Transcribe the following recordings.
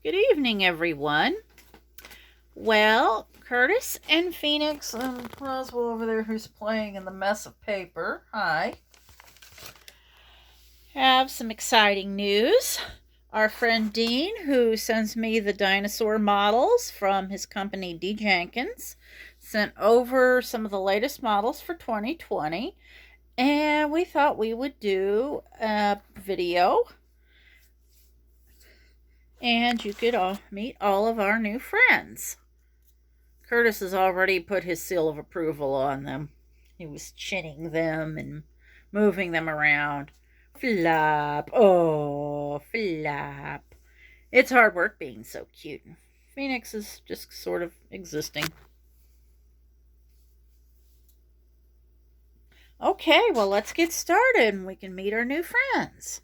Good evening, everyone. Well, Curtis and Phoenix and Roswell over there, who's playing in the mess of paper, hi, have some exciting news. Our friend Dean, who sends me the dinosaur models from his company D. Jenkins, sent over some of the latest models for 2020, and we thought we would do a video and you could all meet all of our new friends. Curtis has already put his seal of approval on them. He was chinning them and moving them around. Flop. Oh, flop. It's hard work being so cute. Phoenix is just sort of existing. Okay, well, let's get started and we can meet our new friends.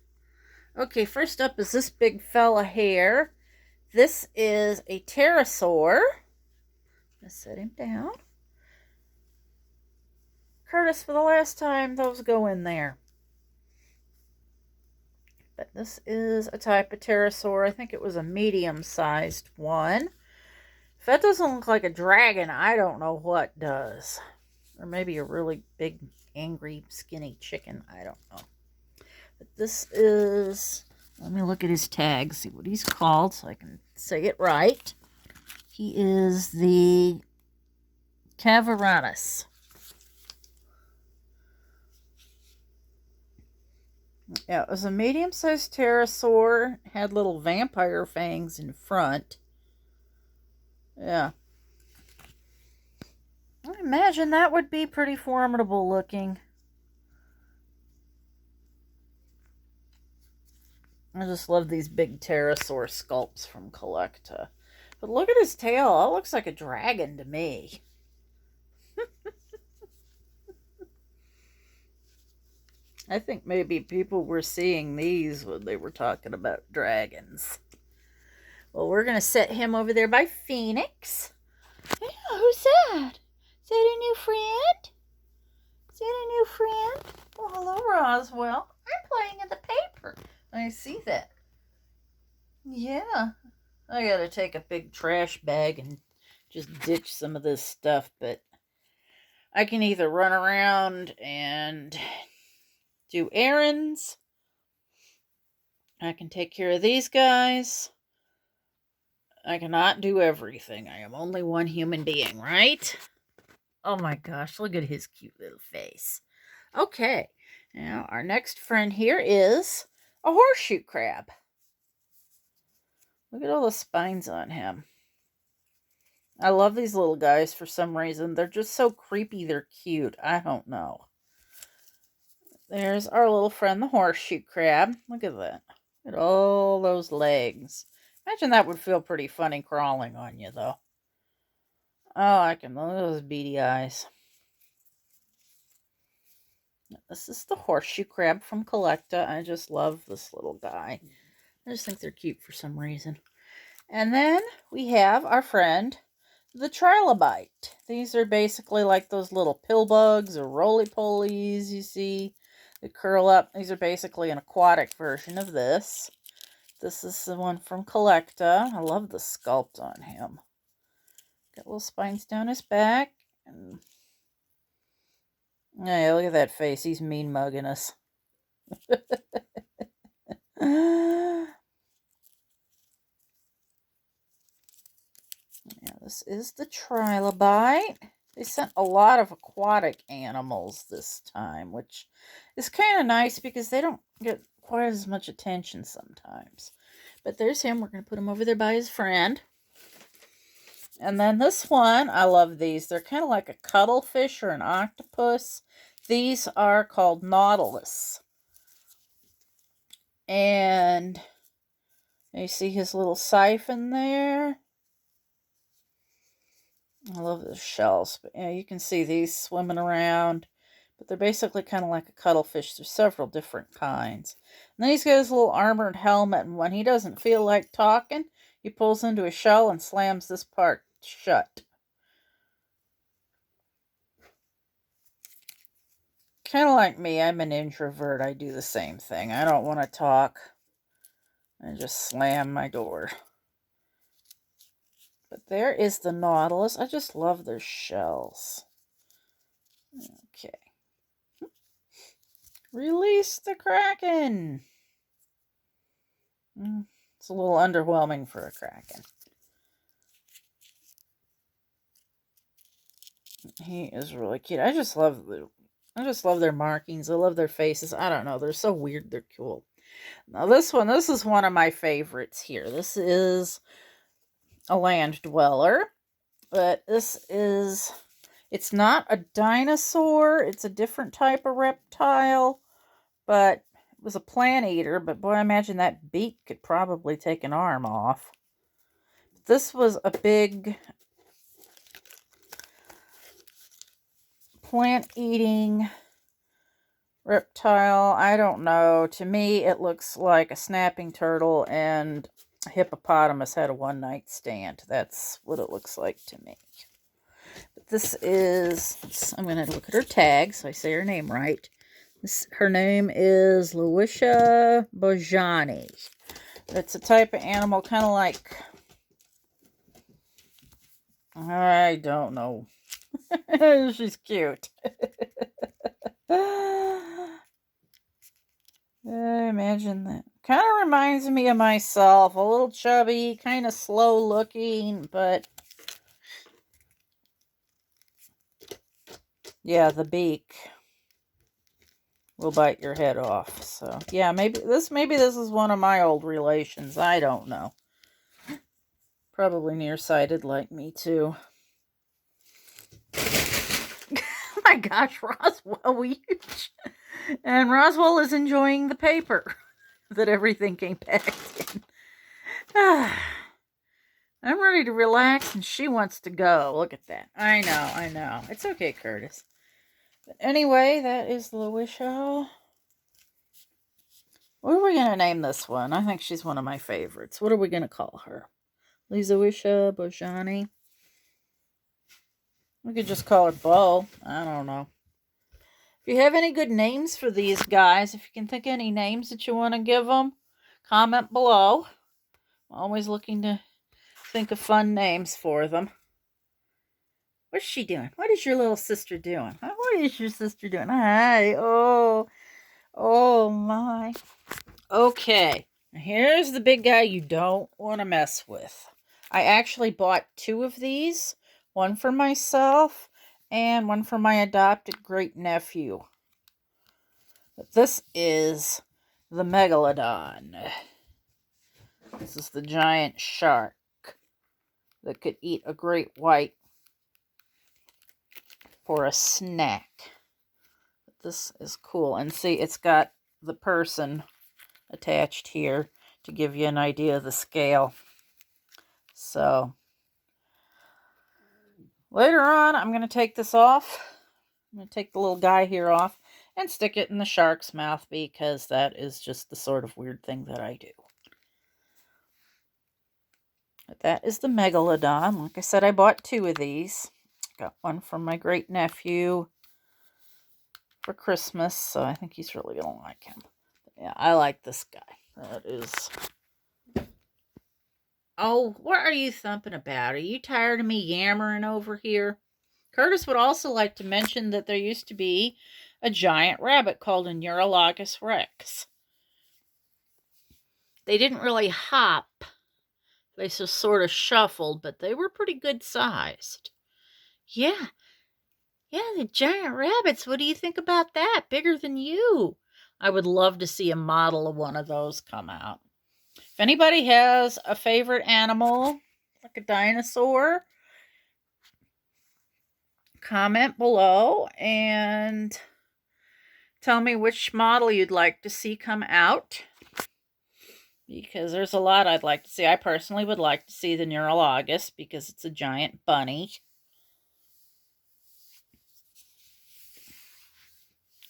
Okay, first up is this big fella here. This is a pterosaur. Let's set him down. Curtis, for the last time, those go in there. But this is a type of pterosaur. I think it was a medium-sized one. If that doesn't look like a dragon, I don't know what does. Or maybe a really big, angry, skinny chicken. I don't know. But this is... Let me look at his tag, see what he's called so I can say it right. He is the Cavaranus. Yeah, it was a medium-sized pterosaur. Had little vampire fangs in front. Yeah. I imagine that would be pretty formidable looking. I just love these big pterosaur sculpts from Collecta. But look at his tail. It looks like a dragon to me. I think maybe people were seeing these when they were talking about dragons. Well, we're going to set him over there by Phoenix. Yeah, who's that? Is that a new friend? Is that a new friend? Well, hello, Roswell. I'm playing in the paper. I see that. Yeah. I got to take a big trash bag and just ditch some of this stuff, but I can either run around and do errands. I can take care of these guys. I cannot do everything. I am only one human being, right? Oh my gosh, look at his cute little face. Okay, now our next friend here is a horseshoe crab. Look at all the spines on him. I love these little guys for some reason. They're just so creepy. They're cute. I don't know. There's our little friend, the horseshoe crab. Look at that. Look at all those legs. Imagine that would feel pretty funny crawling on you, though. Oh, I can look at those beady eyes. This is the horseshoe crab from Collecta. I just love this little guy. I just think they're cute for some reason. And then we have our friend, the trilobite. These are basically like those little pill bugs or roly-polies you see that curl up. These are basically an aquatic version of this. This is the one from Collecta. I love the sculpt on him. Got little spines down his back. And yeah, look at that face. He's mean mugging us. Yeah, this is the trilobite. They sent a lot of aquatic animals this time, which is kind of nice because they don't get quite as much attention sometimes. But there's him. We're going to put him over there by his friend. And then this one, I love these. They're kind of like a cuttlefish or an octopus. These are called nautilus. And you see his little siphon there. I love the shells. But yeah, you can see these swimming around. But they're basically kind of like a cuttlefish. There's several different kinds. And then he's got his little armored helmet. And when he doesn't feel like talking, he pulls into a shell and slams this part shut. Kind of like me, I'm an introvert. I do the same thing. I don't want to talk. I just slam my door. But there is the Nautilus. I just love their shells. Okay. Release the Kraken. It's a little underwhelming for a Kraken. He is really cute. I just love their markings. I love their faces. I don't know. They're so weird. They're cool. Now this is one of my favorites here. This is a land dweller, but it's not a dinosaur. It's a different type of reptile, but it was a plant eater. But boy, I imagine that beak could probably take an arm off. This was a big plant-eating reptile. I don't know. To me, it looks like a snapping turtle and a hippopotamus had a one-night stand. That's what it looks like to me. But this is, I'm going to look at her tag so I say her name right. Her name is Loisha Bijani. It's a type of animal kind of like, I don't know. She's cute. Imagine that. Kind of reminds me of myself. A little chubby, kind of slow looking, but yeah, the beak will bite your head off. So yeah, maybe this is one of my old relations. I don't know. Probably nearsighted like me too. Oh my gosh, Roswell, and Roswell is enjoying the paper that everything came back in. I'm ready to relax and she wants to go. Look at that. I know. It's okay, Curtis. But anyway, that is Loisha. What are we going to name this one? I think she's one of my favorites. What are we going to call her? Loisha Bijani. We could just call her Bo. I don't know. If you have any good names for these guys, if you can think of any names that you want to give them, comment below. I'm always looking to think of fun names for them. What's she doing? What is your little sister doing? What is your sister doing? Hi. Oh my. Okay. Here's the big guy you don't want to mess with. I actually bought 2 of these. One for myself and one for my adopted great-nephew. But this is the Megalodon. This is the giant shark that could eat a great white for a snack. This is cool. And see, it's got the person attached here to give you an idea of the scale. So later on, I'm going to take this off. I'm going to take the little guy here off and stick it in the shark's mouth because that is just the sort of weird thing that I do. But that is the Megalodon. Like I said, I bought 2 of these. Got one from my great-nephew for Christmas, so I think he's really going to like him. But yeah, I like this guy. That is... Oh, what are you thumping about? Are you tired of me yammering over here? Curtis would also like to mention that there used to be a giant rabbit called a Neurologus rex. They didn't really hop. They just sort of shuffled, but they were pretty good sized. Yeah, the giant rabbits. What do you think about that? Bigger than you. I would love to see a model of one of those come out. If anybody has a favorite animal, like a dinosaur, comment below and tell me which model you'd like to see come out. Because there's a lot I'd like to see. I personally would like to see the Neurologus because it's a giant bunny.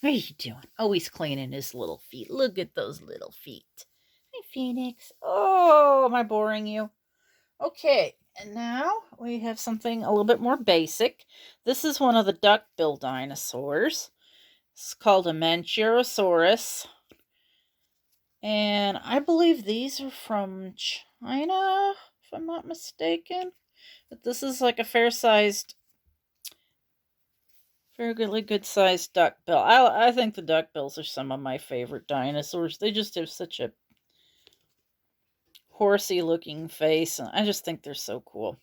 What are you doing? Oh, he's cleaning his little feet. Look at those little feet. Hi, Phoenix. Oh, am I boring you? Okay, and now we have something a little bit more basic. This is one of the duck-billed dinosaurs. It's called a Manchurosaurus. And I believe these are from China, if I'm not mistaken. But this is like a fairly good sized duckbill. I think the duckbills are some of my favorite dinosaurs. They just have such a horsey looking face, and I just think they're so cool.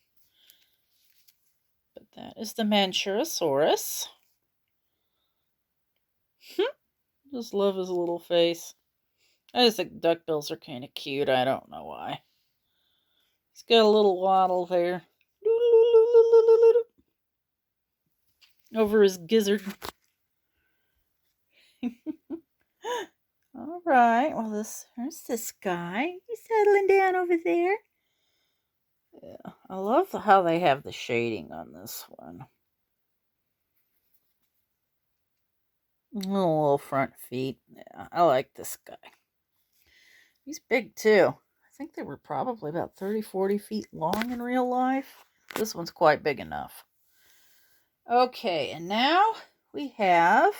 But that is the Manchurosaurus. Just love his little face. I just think duckbills are kind of cute. I don't know why. He's got a little waddle there. Over his gizzard. All right. Well, here's this guy. He's settling down over there. Yeah, I love how they have the shading on this one. Little front feet. Yeah, I like this guy. He's big too. I think they were probably about 30, 40 feet long in real life. This one's quite big enough. Okay, and now we have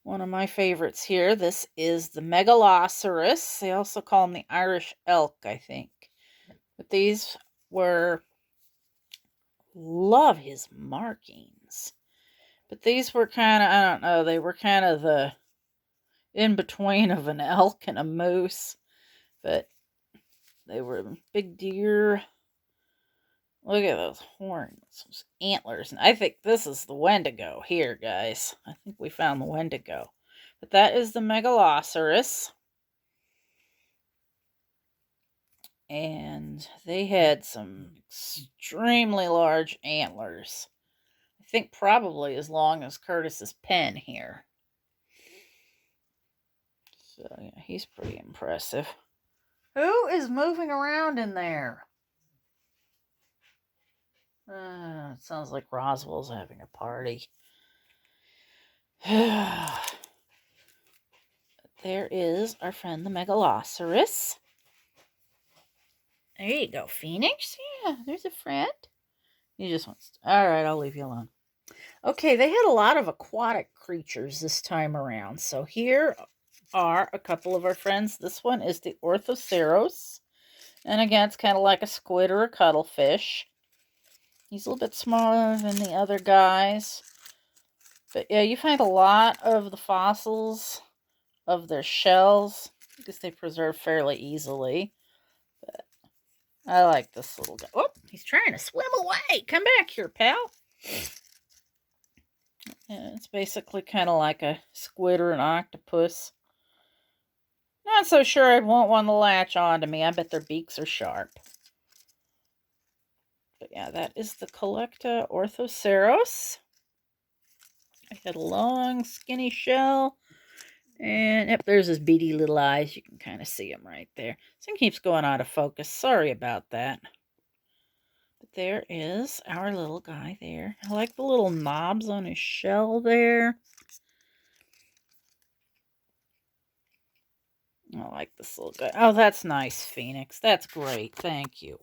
one of my favorites here. This is the Megalosaurus. They also call him the Irish elk, I think. But these love his markings. But these were kind of, I don't know, they were kind of the in-between of an elk and a moose. But they were big deer. Look at those horns, those antlers. And I think this is the Wendigo here, guys. I think we found the Wendigo. But that is the Megalosaurus. And they had some extremely large antlers. I think probably as long as Curtis's pen here. So, yeah, he's pretty impressive. Who is moving around in there? It sounds like Roswell's having a party. There is our friend the Megalosaurus. There you go, Phoenix. Yeah, there's a friend. He just wants to... All right, I'll leave you alone. Okay, they had a lot of aquatic creatures this time around. So here are a couple of our friends. This one is the Orthoceros. And again, it's kind of like a squid or a cuttlefish. He's a little bit smaller than the other guys. But yeah, you find a lot of the fossils of their shells because they preserve fairly easily. But I like this little guy. Oh, he's trying to swim away. Come back here, pal. Yeah, it's basically kind of like a squid or an octopus. Not so sure I'd want one to latch onto me. I bet their beaks are sharp. But yeah, that is the Collecta Orthoceros. I had a long, skinny shell. And yep, there's his beady little eyes. You can kind of see him right there. This thing keeps going out of focus. Sorry about that. But there is our little guy there. I like the little knobs on his shell there. I like this little guy. Oh, that's nice, Phoenix. That's great. Thank you.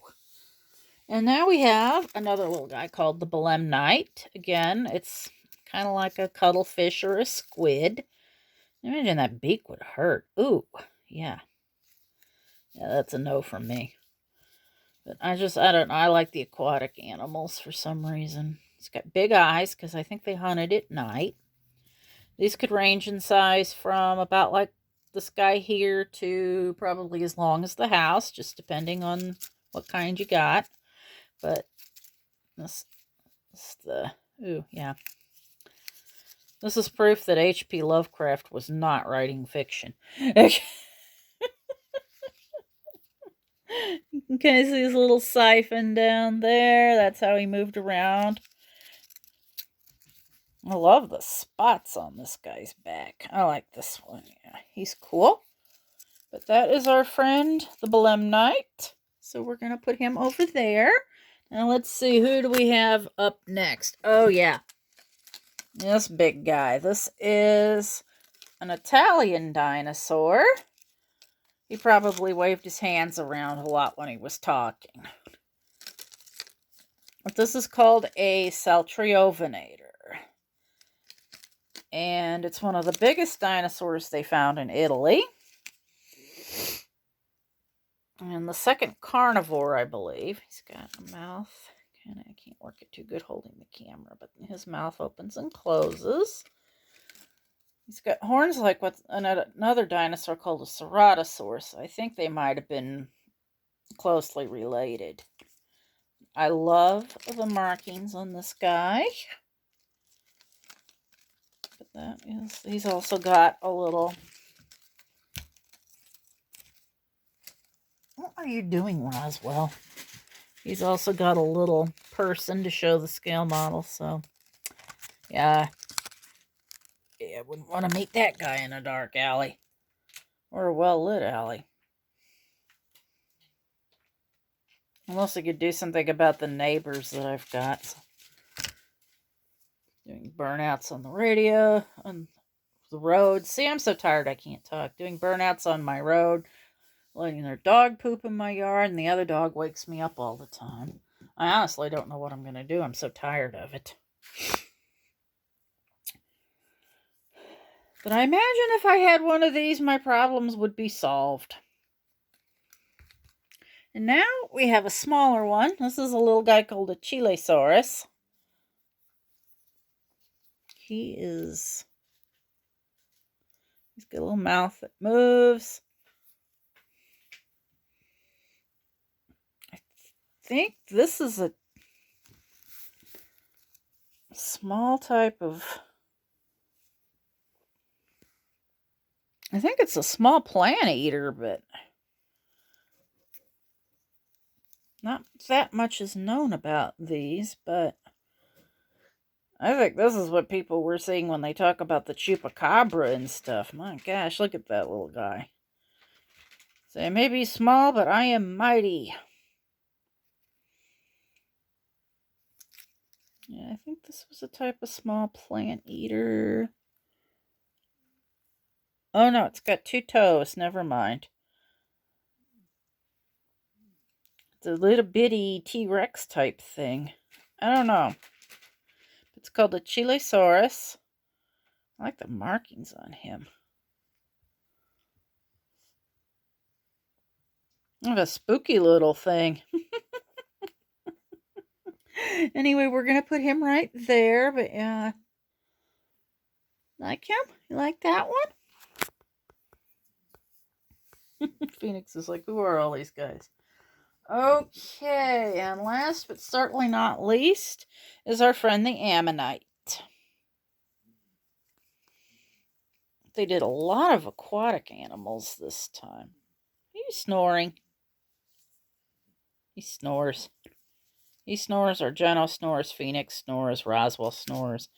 And now we have another little guy called the Ammonite. Again, it's kind of like a cuttlefish or a squid. Imagine that beak would hurt. Ooh, yeah. Yeah, that's a no from me. But I don't know. I like the aquatic animals for some reason. It's got big eyes because I think they hunted at night. These could range in size from about like this guy here to probably as long as the house, just depending on what kind you got. But this ooh, yeah. This is proof that H.P. Lovecraft was not writing fiction. You can kind of see his little siphon down there. That's how he moved around. I love the spots on this guy's back. I like this one. Yeah, he's cool. But that is our friend, the Belemnite. So we're going to put him over there. Now let's see, who do we have up next? Oh, yeah. This big guy. This is an Italian dinosaur. He probably waved his hands around a lot when he was talking. But this is called a Celtriovinator. And it's one of the biggest dinosaurs they found in Italy. And the second carnivore, I believe. He's got a mouth. I can't work it too good holding the camera, but his mouth opens and closes. He's got horns like what another dinosaur called a Ceratosaurus. I think they might have been closely related. I love the markings on this guy. But he's also got a little... What are you doing, Roswell? He's also got a little person to show the scale model, so yeah, I wouldn't want to meet that guy in a dark alley or a well-lit alley. Unless I could do something about the neighbors that I've got. So, doing burnouts on the radio, on the road. See, I'm so tired I can't talk. Doing burnouts on my road, letting their dog poop in my yard, and the other dog wakes me up all the time. I honestly don't know what I'm going to do. I'm so tired of it. But I imagine if I had one of these, my problems would be solved. And now we have a smaller one. This is a little guy called a Chilesaurus. He's got a little mouth that moves. I think this is a small type of... I think it's a small plant eater, but not that much is known about these, but I think this is what people were seeing when they talk about the chupacabra and stuff. My gosh, look at that little guy. So I may be small, but I am mighty. Yeah, I think this was a type of small plant eater. Oh no, it's got 2 toes. Never mind. It's a little bitty T-Rex type thing. I don't know. It's called a Chilesaurus. I like the markings on him. I have a spooky little thing. Anyway, we're going to put him right there. But yeah. Like him? You like that one? Phoenix is like, who are all these guys? Okay, and last but certainly not least is our friend the Ammonite. They did a lot of aquatic animals this time. Are you snoring? He snores. He snores, Argento snores, Phoenix snores, Roswell snores.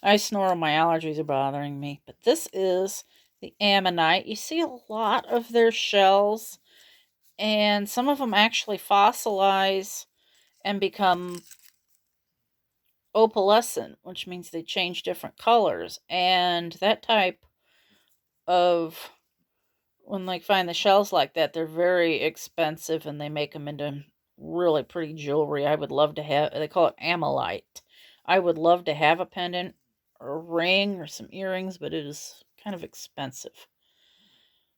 I snore when my allergies are bothering me. But this is the Ammonite. You see a lot of their shells, and some of them actually fossilize and become opalescent, which means they change different colors. And that type of... when they find the shells like that, they're very expensive, and they make them into really pretty jewelry. I would love to have... they call it ammonite. I would love to have a pendant or a ring or some earrings, but it is kind of expensive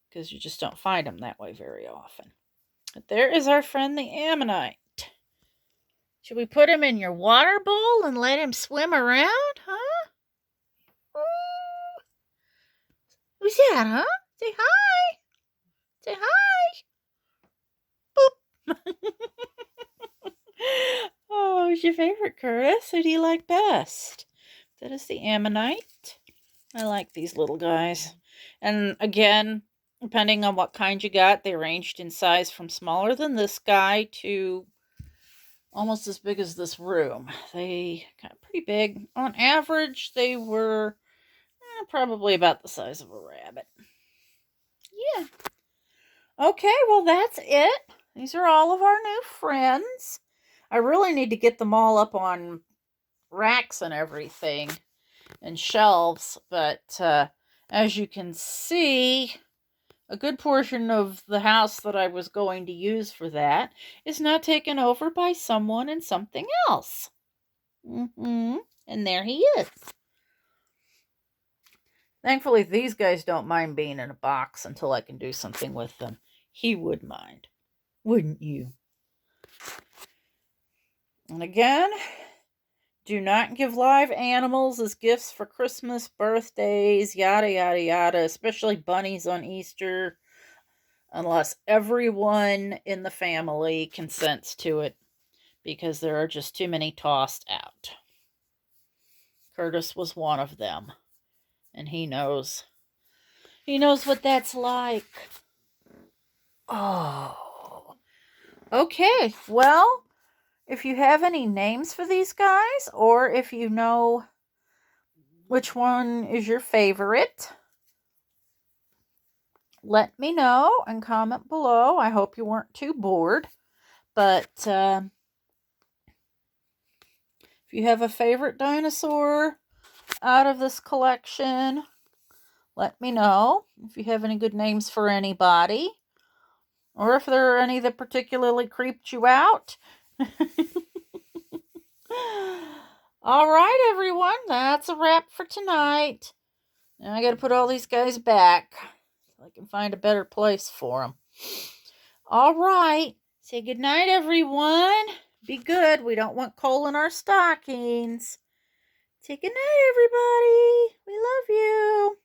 because you just don't find them that way very often. But there is our friend the Ammonite. Should we put him in your water bowl and let him swim around, huh? Ooh. Who's that, huh? Say hi. Say hi. Boop. Oh, who's your favorite, Curtis? Who do you like best? That is the Ammonite. I like these little guys. And again, depending on what kind you got, they ranged in size from smaller than this guy to almost as big as this room. They got pretty big. On average, they were probably about the size of a rabbit. Yeah. Okay, well, that's it. These are all of our new friends. I really need to get them all up on racks and everything and shelves, but as you can see, a good portion of the house that I was going to use for that is now taken over by someone and something else. And there he is. Thankfully, these guys don't mind being in a box until I can do something with them. He would mind. Wouldn't you? And again, do not give live animals as gifts for Christmas, birthdays, yada, yada, yada, especially bunnies on Easter, unless everyone in the family consents to it, because there are just too many tossed out. Curtis was one of them, and he knows what that's like. Oh. Okay, well, if you have any names for these guys, or if you know which one is your favorite, let me know and comment below. I hope you weren't too bored. But if you have a favorite dinosaur out of this collection, let me know. If you have any good names for anybody, or if there are any that particularly creeped you out. All right, everyone, that's a wrap for tonight. Now I got to put all these guys back so I can find a better place for them. All right, say goodnight, everyone. Be good. We don't want coal in our stockings. Say goodnight, everybody. We love you.